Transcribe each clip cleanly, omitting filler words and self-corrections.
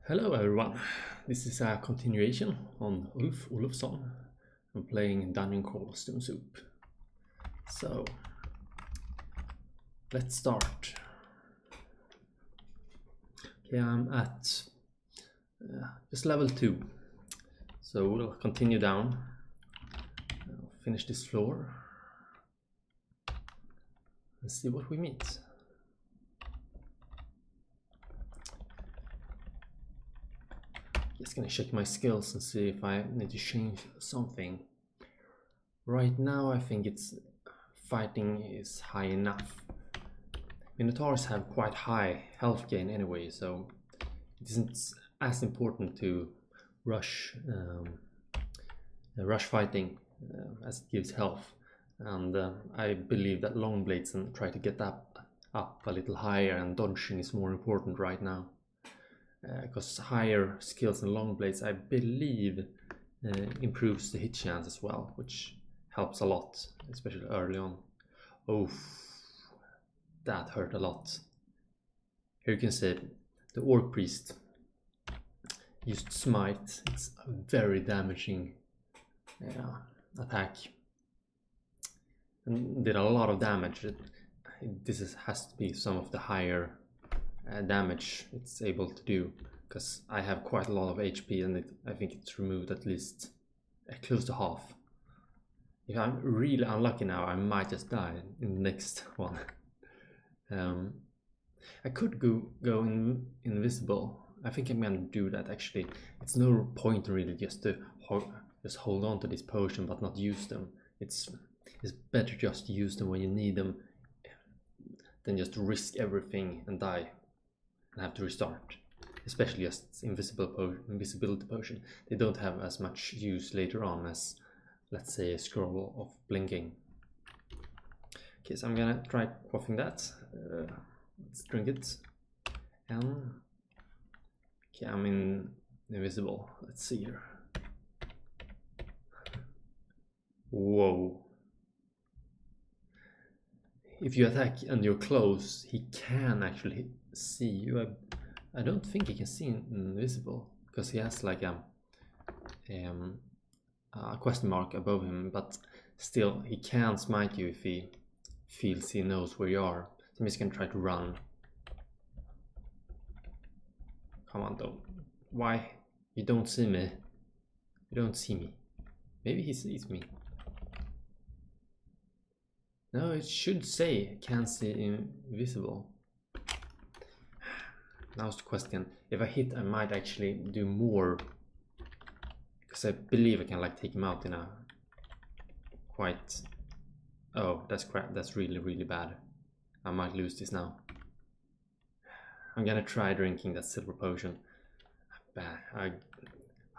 Hello everyone, this is a continuation on Ulf Olofsson. I'm playing Dungeon Crawl Stone Soup. So, let's start. Okay, I'm at just level 2. So we'll continue down, finish this floor, and see what we meet. Just gonna check my skills and see if I need to change something. Right now I think it's fighting is high enough. Minotaurs have quite high health gain anyway, so it isn't as important to rush fighting as it gives health. And I believe that long blades and try to get up a little higher, and dodging is more important right now. Because higher skills in long blades, I believe, improves the hit chance as well, which helps a lot, especially early on. Oh, that hurt a lot. Here you can see the Orc Priest used Smite. It's a very damaging attack, and did a lot of damage. This has to be some of the higher damage it's able to do, because I have quite a lot of HP, and I think it's removed at least close to half. If I'm really unlucky now, I might just die in the next one. I could go invisible. I think I'm gonna do that actually. It's no point really just to hold on to this potion but not use them. It's better just to use them when you need them than just risk everything and die and have to restart. Especially just invisibility potion. They don't have as much use later on as, let's say, a scroll of blinking. Okay, so I'm gonna try quaffing that. Let's drink it. And okay, I'm invisible. Let's see here. Whoa. If you attack and you're close, he can actually see you. I don't think he can see invisible, because he has like a question mark above him, but still he can smite you if he feels he knows where you are. So I'm just gonna try to run. Come on though. Why? You don't see me. You don't see me. Maybe he sees me. No, it should say can see invisible. Now's the question. If I hit, I might actually do more, because I believe I can like take him out in a quite... Oh, that's crap. That's really bad. I might lose this now. I'm gonna try drinking that silver potion. I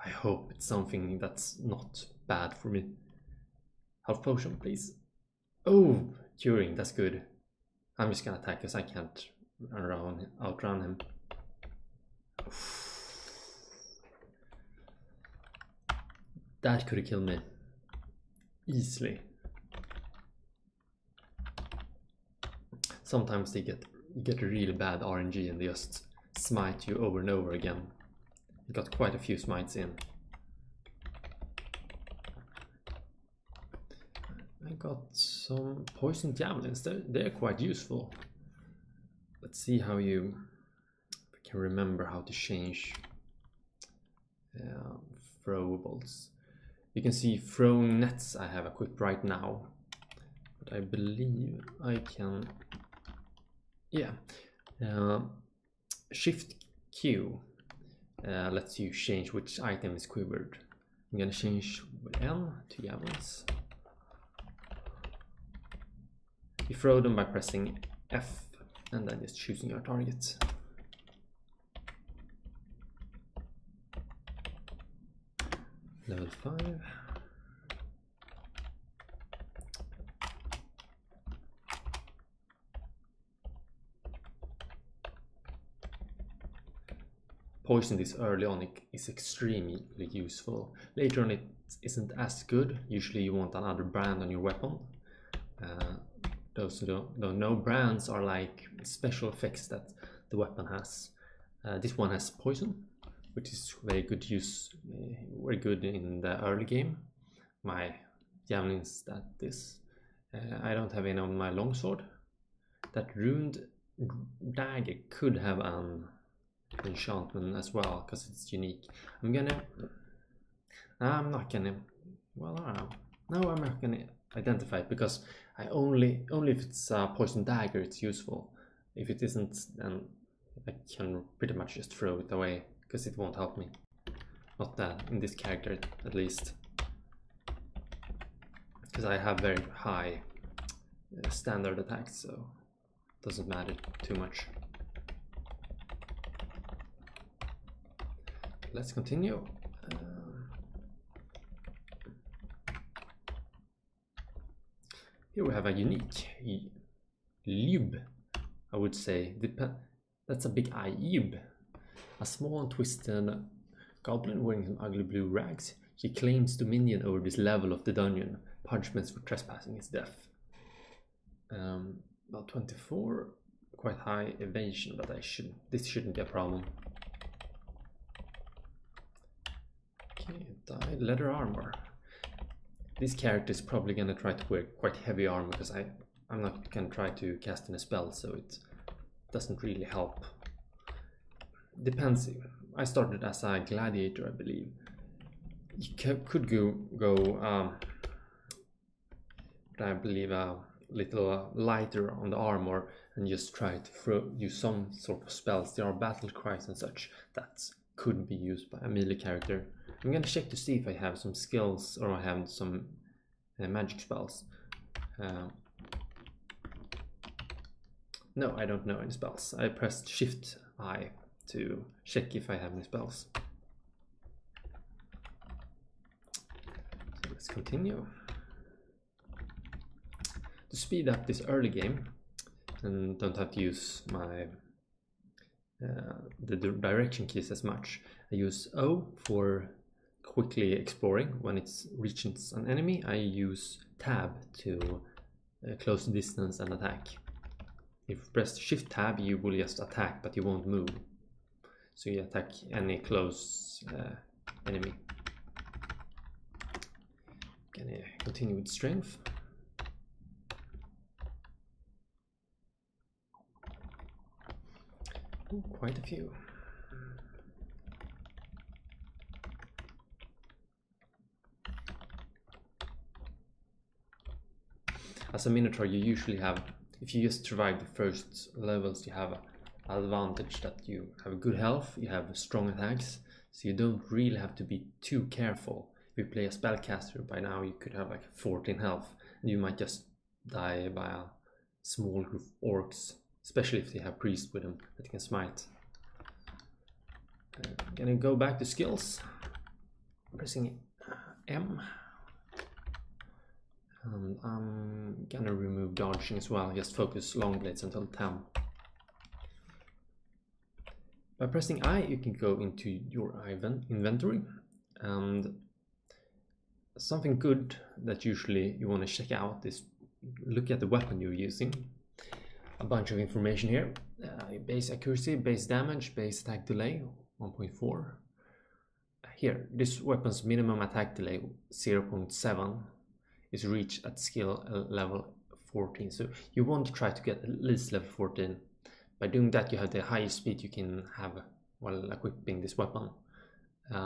hope it's something that's not bad for me. Health potion, please. Oh, curing, that's good. I'm just gonna attack because I can't outrun him. That could have killed me easily. Sometimes they get a really bad RNG and they just smite you over and over again. I got quite a few smites in. I got some poison javelins. They're quite useful. Let's see how you can remember how to change throwables. You can see throwing nets I have equipped right now, but I believe I can, yeah, Shift Q lets you change which item is quivered. I'm gonna change with N to javelins. You throw them by pressing F and then just choosing your target. Level 5. Poison this early on is extremely useful. Later on it isn't as good. Usually you want another brand on your weapon. Those who don't know, brands are like special effects that the weapon has. This one has poison, which is very good use, very good in the early game. My javelins that this. I don't have any on my longsword. That ruined dagger could have an enchantment as well because it's unique. I'm not gonna. Well, I don't know. No, I'm not gonna identify it because I only if it's a poison dagger it's useful. If it isn't, then I can pretty much just throw it away because it won't help me. Not that in this character at least. Because I have very high standard attacks, so it doesn't matter too much. Let's continue. Here we have a unique Yub, I would say. That's a big eye, Yub. A small and twisted goblin wearing some ugly blue rags. She claims dominion over this level of the dungeon. Punishments for trespassing is death. About 24, quite high evasion, but this shouldn't be a problem. Okay, dyed leather armor. This character is probably gonna try to wear quite heavy armor because I'm not gonna try to cast in a spell, so it doesn't really help. Depends. I started as a gladiator, I believe. You could go I believe a little lighter on the armor and just try to use some sort of spells. There are battle cries and such that could be used by a melee character. I'm gonna check to see if I have some skills or I have some magic spells. No, I don't know any spells. I pressed Shift I to check if I have any spells. So let's continue. To speed up this early game and don't have to use my the direction keys as much, I use O for quickly exploring. When it reaches an enemy, I use Tab to close the distance and attack. If you press Shift Tab, you will just attack, but you won't move. So you attack any close enemy. Gonna continue with strength. Ooh, quite a few. As a Minotaur, you usually have, if you just survive the first levels, you have an advantage that you have good health, you have strong attacks, so you don't really have to be too careful. If you play a spellcaster, by now you could have like 14 health, and you might just die by a small group of orcs, especially if they have priests with them that can smite. Gonna go back to skills, pressing M. And I'm gonna remove dodging as well, just focus long blades until 10. By pressing I, you can go into your inventory, and something good that usually you want to check out is look at the weapon you're using. A bunch of information here. Base accuracy, base damage, base attack delay 1.4. Here, this weapon's minimum attack delay 0.7 is reached at skill level 14. So you want to try to get at least level 14. By doing that, you have the highest speed you can have while equipping this weapon.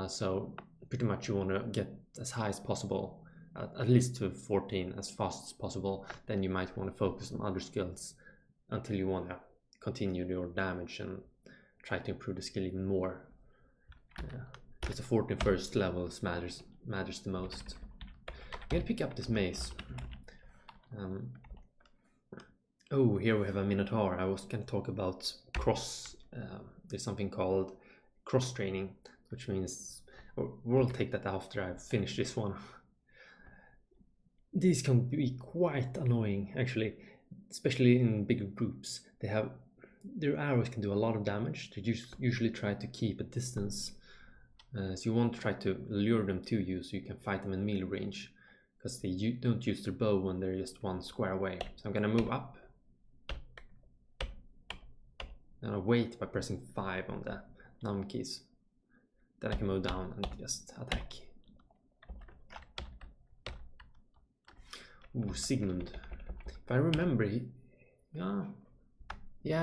So pretty much you want to get as high as possible, at least to 14 as fast as possible. Then you might want to focus on other skills until you want to continue your damage and try to improve the skill even more. Because the 14 first levels matters the most. I'm gonna pick up this mace. Oh, here we have a Minotaur. I was gonna talk about cross. There's something called cross training, which means we'll take that after I've finished this one. These can be quite annoying, actually, especially in bigger groups. Their arrows can do a lot of damage. They usually try to keep a distance, so you want to try to lure them to you so you can fight them in melee range, because they don't use their bow when they're just one square away. So I'm gonna move up, and I wait by pressing 5 on the num keys. Then I can move down and just attack. Ooh, Sigmund. If I remember, yeah,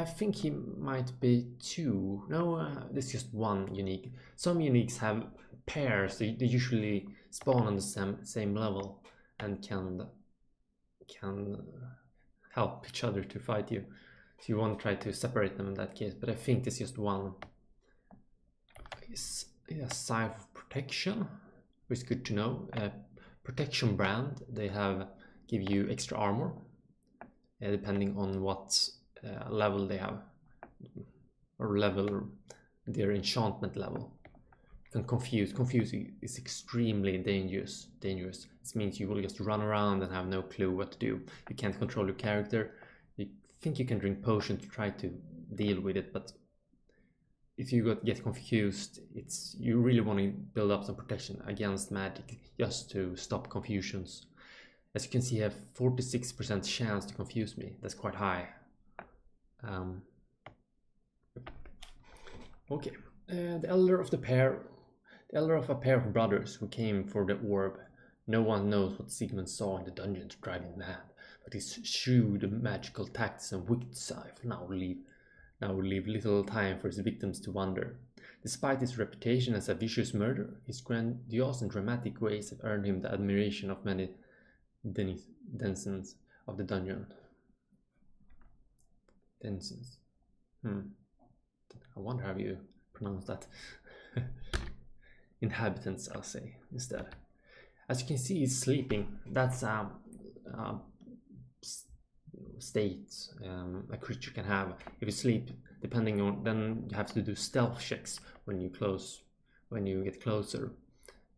I think he might be 2. No, there's just 1 unique. Some uniques have pairs. They usually spawn on the same level and can help each other to fight you. So you want to try to separate them in that case. But I think there's just 1. It's a sign of protection, which is good to know. Protection brand. They give you extra armor, depending on what level they have, or their enchantment level. You can confuse. Confusing is extremely dangerous. It means you will just run around and have no clue what to do. You can't control your character. You think you can drink potion to try to deal with it, but if you get confused, you really want to build up some protection against magic just to stop confusions. As you can see, I have 46% chance to confuse me. That's quite high. Okay, the elder of a pair of brothers who came for the orb. No one knows what Sigmund saw in the dungeon to drive him mad, but his shrewd magical tactics and wicked scythe now leave little time for his victims to wonder. Despite his reputation as a vicious murderer, his grandiose and dramatic ways have earned him the admiration of many denizens of the dungeon. Denizens. I wonder how you pronounce that. Inhabitants, I'll say instead. As you can see, he's sleeping. That's a state a creature can have. If you sleep, then you have to do stealth checks when you get closer.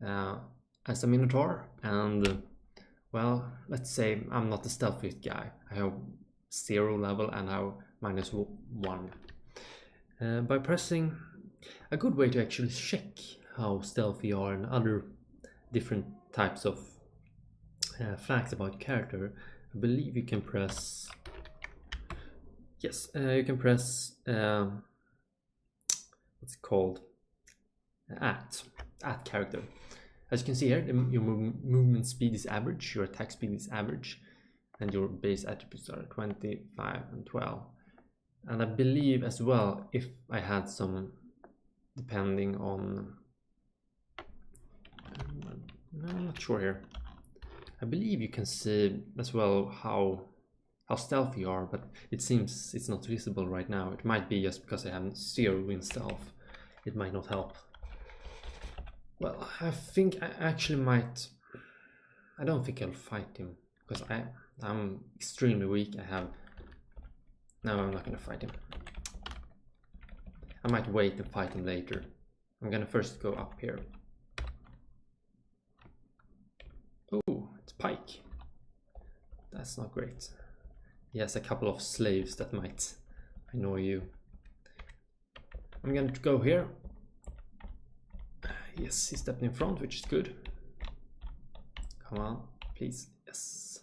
As a Minotaur, and well, let's say I'm not the stealthiest guy. I have 0 level and I have -1. By pressing, a good way to actually check how stealthy you are and other different types of facts about character, I believe you can press. Yes, you can press. What's it called? At character. As you can see here, your movement speed is average, your attack speed is average, and your base attributes are 25 and 12. And I believe as well, if I had some, depending on, I'm not sure here. I believe you can see as well how stealthy you are, but it seems it's not visible right now. It might be just because I have 0 in stealth. It might not help. Well, I think I actually might. I don't think I'll fight him because I'm extremely weak. No, I'm not gonna fight him. I might wait and fight him later. I'm gonna first go up here. Oh, it's Pike. That's not great. He has a couple of slaves that might annoy you. I'm going to go here. Yes, he stepped in front, which is good. Come on, please. Yes.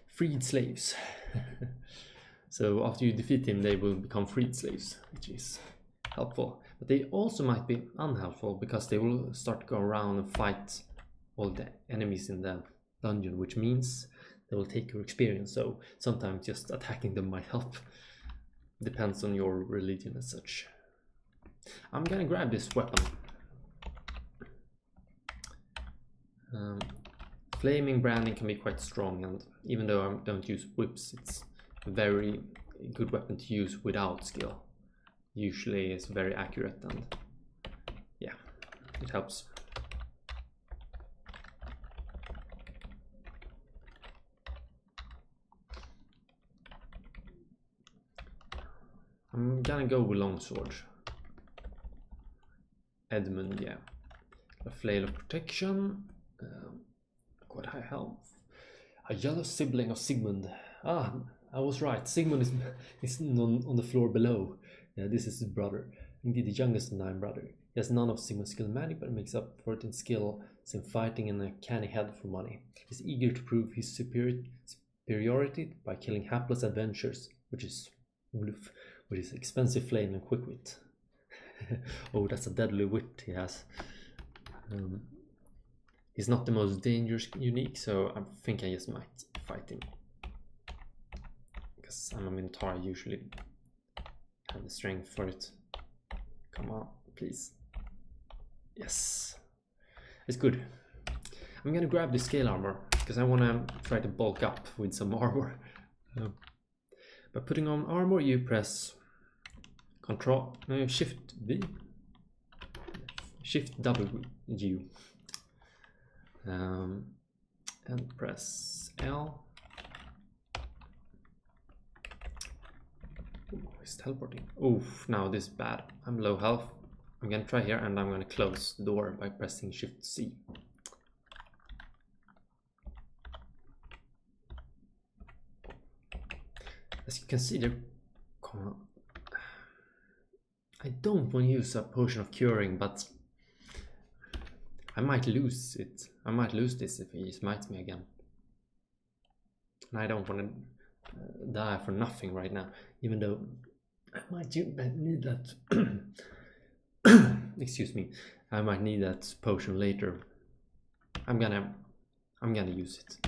Freed slaves. So after you defeat him, they will become freed slaves, which is helpful. But they also might be unhelpful because they will start to go around and fight all the enemies in the dungeon, which means they will take your experience. So sometimes just attacking them might help. Depends on your religion as such. I'm gonna grab this weapon. Flaming branding can be quite strong, and even though I don't use whips, it's a very good weapon to use without skill. Usually it's very accurate, and yeah, it helps. I'm gonna go with longsword. Edmund, yeah. A flail of protection. Quite high health. A yellow sibling of Sigmund. Ah, I was right. Sigmund is on the floor below. Yeah, this is his brother. Indeed, the youngest of 9 brothers. He has none of Sigmund's skill in magic, but makes up for it in skill in fighting and a canny head for money. He's eager to prove his superiority by killing hapless adventurers, which is Ulf, with his expensive flame and quick wit. Oh, that's a deadly wit he has. He's not the most dangerous unique, so I think I just might fight him. Because I'm a Minotaur, I usually have the strength for it. Come on, please. Yes. It's good. I'm gonna grab the scale armor, because I wanna try to bulk up with some armor. By putting on armor, you press Shift V, Shift W, and press L. Ooh, he's teleporting. Oof, now this is bad. I'm low health. I'm gonna try here, and I'm gonna close the door by pressing Shift C. As you can see, there. I don't want to use a potion of curing, but I might lose it. I might lose this if he smites me again. And I don't want to die for nothing right now, even though I might need that. Excuse me. I might need that potion later. I'm gonna use it.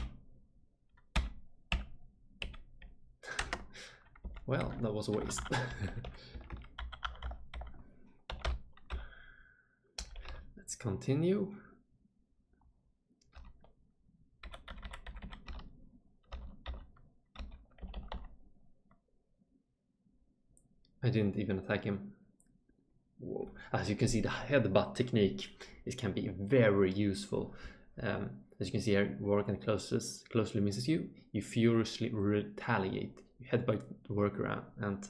Well, that was a waste. Let's continue. I didn't even attack him. Whoa. As you can see, the headbutt technique, it can be very useful. As you can see here, working closely misses you. You furiously retaliate. You headbutt the worker and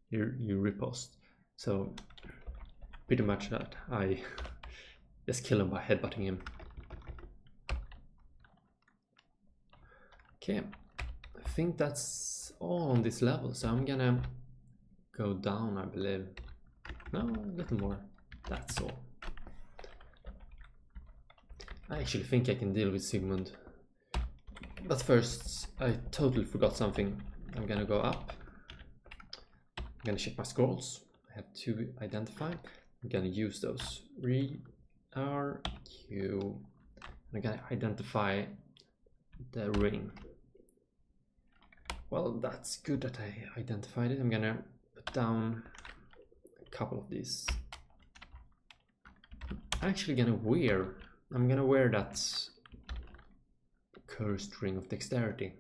you riposte. So pretty much that. I just kill him by headbutting him. Okay, I think that's all on this level. So I'm gonna go down, I believe. No, a little more. That's all. I actually think I can deal with Sigmund. But first, I totally forgot something. I'm gonna go up. I'm gonna check my scrolls. I have 2 identify. I'm gonna use those. R, Q. I'm gonna identify the ring. Well, that's good that I identified it. I'm gonna put down a couple of these. I'm actually gonna wear. I'm gonna wear that cursed ring of dexterity.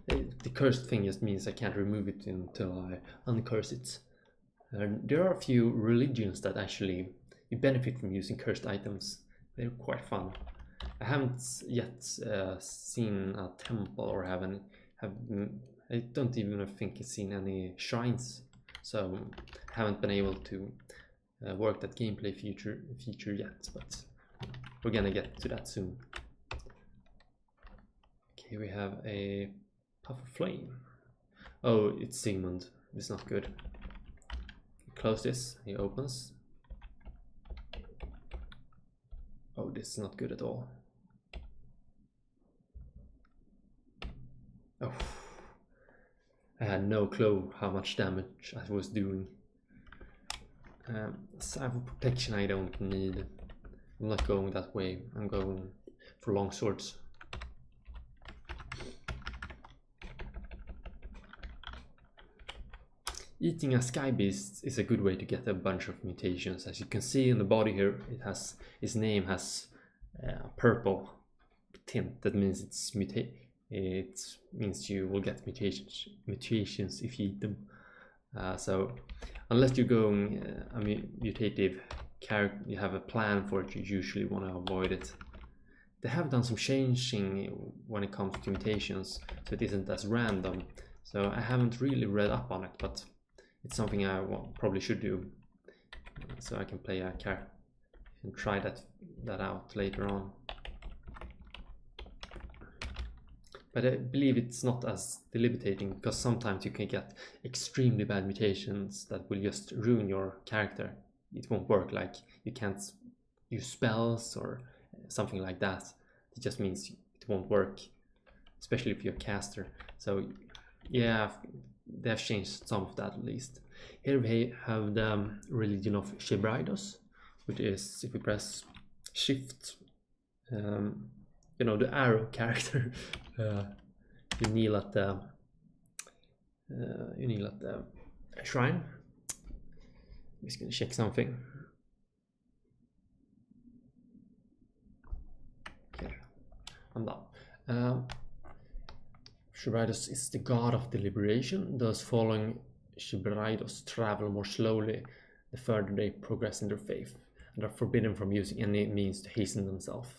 The cursed thing just means I can't remove it until I uncurse it. There are a few religions that actually you benefit from using cursed items. They're quite fun. I haven't yet seen a temple or I don't even think I've seen any shrines, so I haven't been able to work that gameplay feature yet, but we're gonna get to that soon. Okay, we have a puff of flame. Oh, it's Sigmund. It's not good. Close this. He opens. Oh, this is not good at all. Oh, I had no clue how much damage I was doing. Cyber protection I don't need. I'm not going that way. I'm going for long swords. Eating a sky beast is a good way to get a bunch of mutations. As you can see in the body here, its name has a purple tint. That means it means you will get mutations if you eat them. So unless you're going a mutative character, you have a plan for it, you usually want to avoid it. They have done some changing when it comes to mutations, so it isn't as random. So I haven't really read up on it, but it's something I probably should do, so I can play a character and try that out later on. But I believe it's not as debilitating, because sometimes you can get extremely bad mutations that will just ruin your character. It won't work, like you can't use spells or something like that. It just means it won't work, especially if you're a caster. So yeah, they have changed some of that at least. Here we have the religion of Shebridos, which is if we press shift, you know, the arrow character, you kneel at the shrine. I'm just gonna check something. Okay, I'm done. Shebridos is the god of deliberation. Those following Shebridos travel more slowly the further they progress in their faith, and are forbidden from using any means to hasten themselves.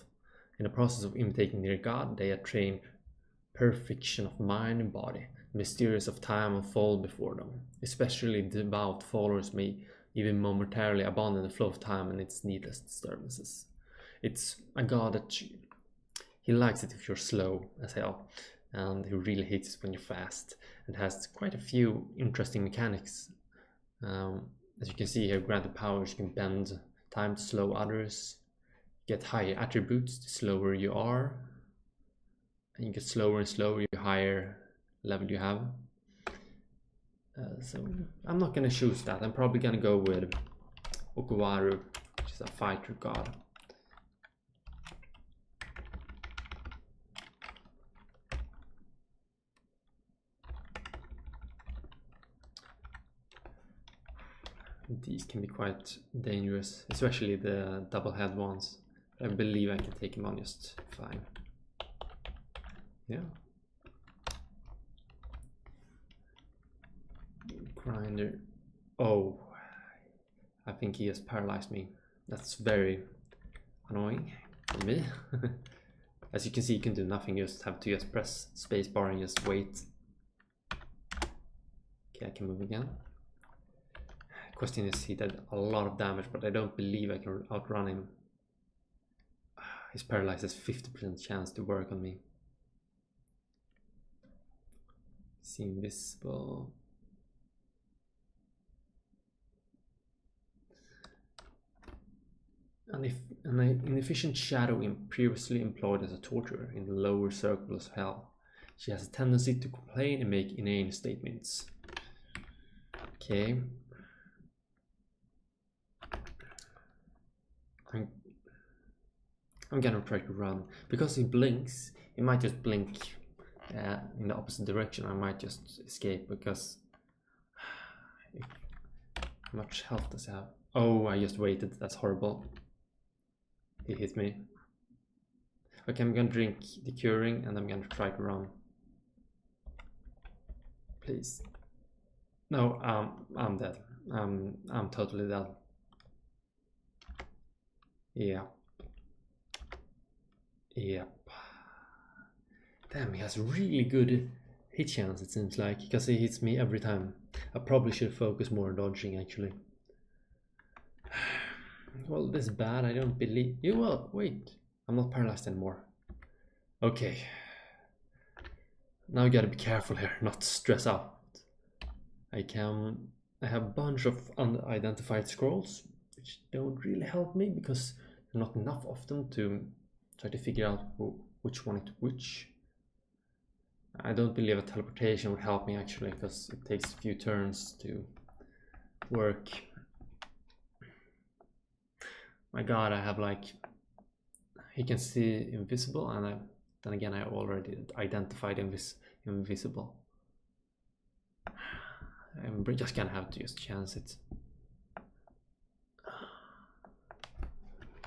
In the process of imitating their god, they attain perfection of mind and body. The mysteries of time unfold before them. Especially devout followers may even momentarily abandon the flow of time and its needless disturbances. It's a god that he likes it if you're slow as hell, and he really hates it when you're fast, and has quite a few interesting mechanics. As you can see here, granted powers, you can bend time to slow others, get higher attributes the slower you are, and you get slower and slower the higher level you have. So I'm not gonna choose that. I'm probably gonna go with Okuwaru, which is a fighter god. These can be quite dangerous, especially the double head ones. I believe I can take him on just fine. Yeah. Grinder. Oh, I think he has paralyzed me. That's very annoying for me. As you can see, you can do nothing. You just have to just press spacebar and just wait. Okay, I can move again. Question is, he did a lot of damage, but I don't believe I can outrun him. His paralyzed has 50% chance to work on me. Is he invisible? An inefficient shadow previously employed as a torturer in the lower circles of hell. She has a tendency to complain and make inane statements. Okay. I'm gonna try to run. Because he blinks, he might just blink in the opposite direction. I might just escape because... How much health does he have? Oh, I just waited. That's horrible. He hit me. Okay, I'm gonna drink the curing and I'm gonna try to run. Please. No, I'm dead. I'm totally dead. Yeah. Yep. Damn, he has really good hit chance, it seems like, because he hits me every time. I probably should focus more on dodging, actually. Well, this is bad. I don't believe you. Well, wait, I'm not paralyzed anymore. Okay. Now you gotta be careful here, not stress out. I have a bunch of unidentified scrolls, which don't really help me because there are not enough of them to try to figure out which one is which. I don't believe a teleportation would help me actually, because it takes a few turns to work. My god, I have like... He can see invisible, and then again I already identified invisible. I'm just gonna have to just chance it.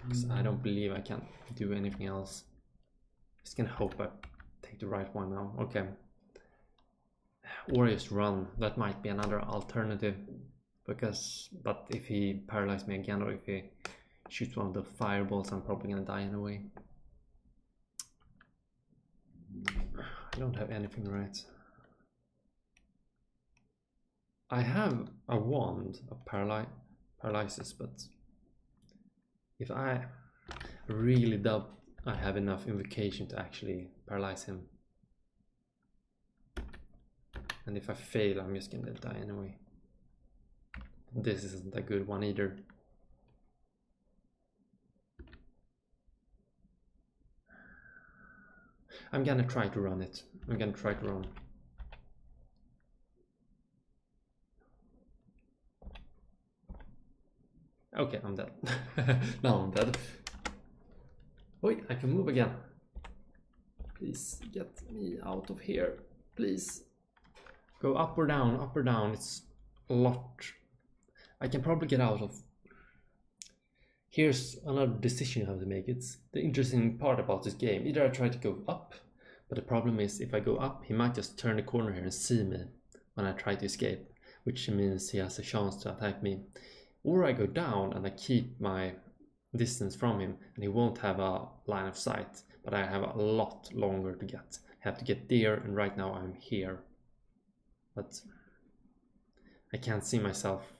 Because I don't believe I can do anything else. Just gonna hope I take the right one now. Okay. Or just run. That might be another alternative. But if he paralyzes me again, or if he shoots one of the fireballs, I'm probably gonna die anyway. I don't have anything right. I have a wand of paralysis, but if I really doubt I have enough invocation to actually paralyze him. And if I fail, I'm just gonna die anyway. This isn't a good one either. I'm gonna try to run it. I'm gonna try to run. Okay, I'm dead. Now I'm dead. Wait, I can move again. Please get me out of here. Please. Go up or down, up or down. It's a lot. I can probably get out of. Here's another decision you have to make. It's the interesting part about this game. Either I try to go up, but the problem is if I go up, he might just turn the corner here and see me when I try to escape, which means he has a chance to attack me. Or I go down and I keep my distance from him and he won't have a line of sight, but I have a lot longer to get. I have to get there, and right now I'm here. But I can't see myself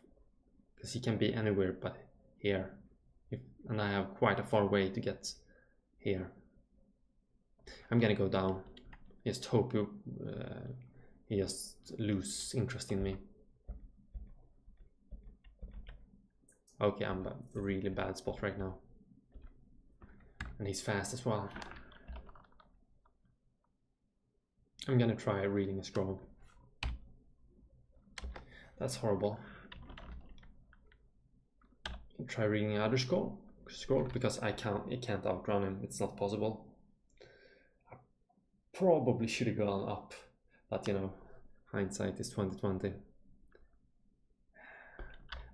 because he can be anywhere but here. And I have quite a far way to get here. I'm gonna go down. Just hope he just lose interest in me. Okay, I'm a really bad spot right now. And he's fast as well. I'm gonna try reading a scroll. That's horrible. Try reading another scroll because I can't outrun him. It's not possible. I probably should have gone up, but you know, hindsight is 2020.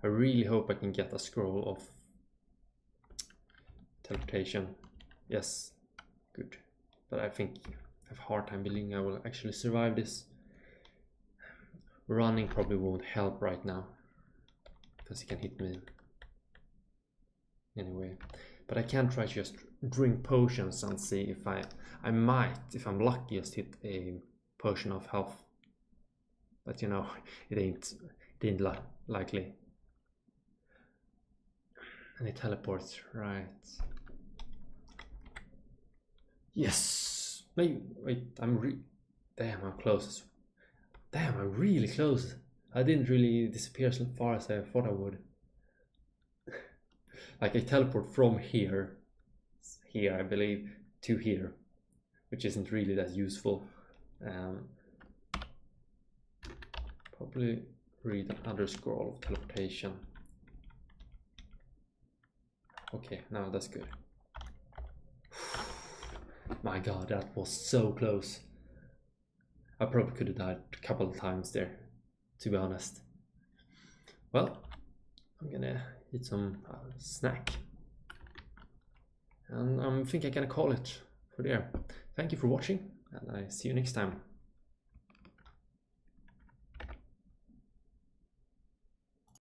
I really hope I can get a scroll of teleportation. Yes, good. But I think I have a hard time believing I will actually survive this. Running probably won't help right now because he can hit me anyway. But I can try to just drink potions and see if I might, if I'm lucky, just hit a potion of health. But you know, it ain't likely. And it teleports, right? Yes! Wait, damn, I'm close. Damn, I'm really close. I didn't really disappear as far as I thought I would. Like I teleport from here, I believe, to here, which isn't really that useful. Probably read another scroll of teleportation. Okay, now that's good. My god, that was so close. I probably could have died a couple of times there, to be honest. Well, I'm gonna eat some snack. And I think I'm gonna call it for there. Thank you for watching, and I see you next time.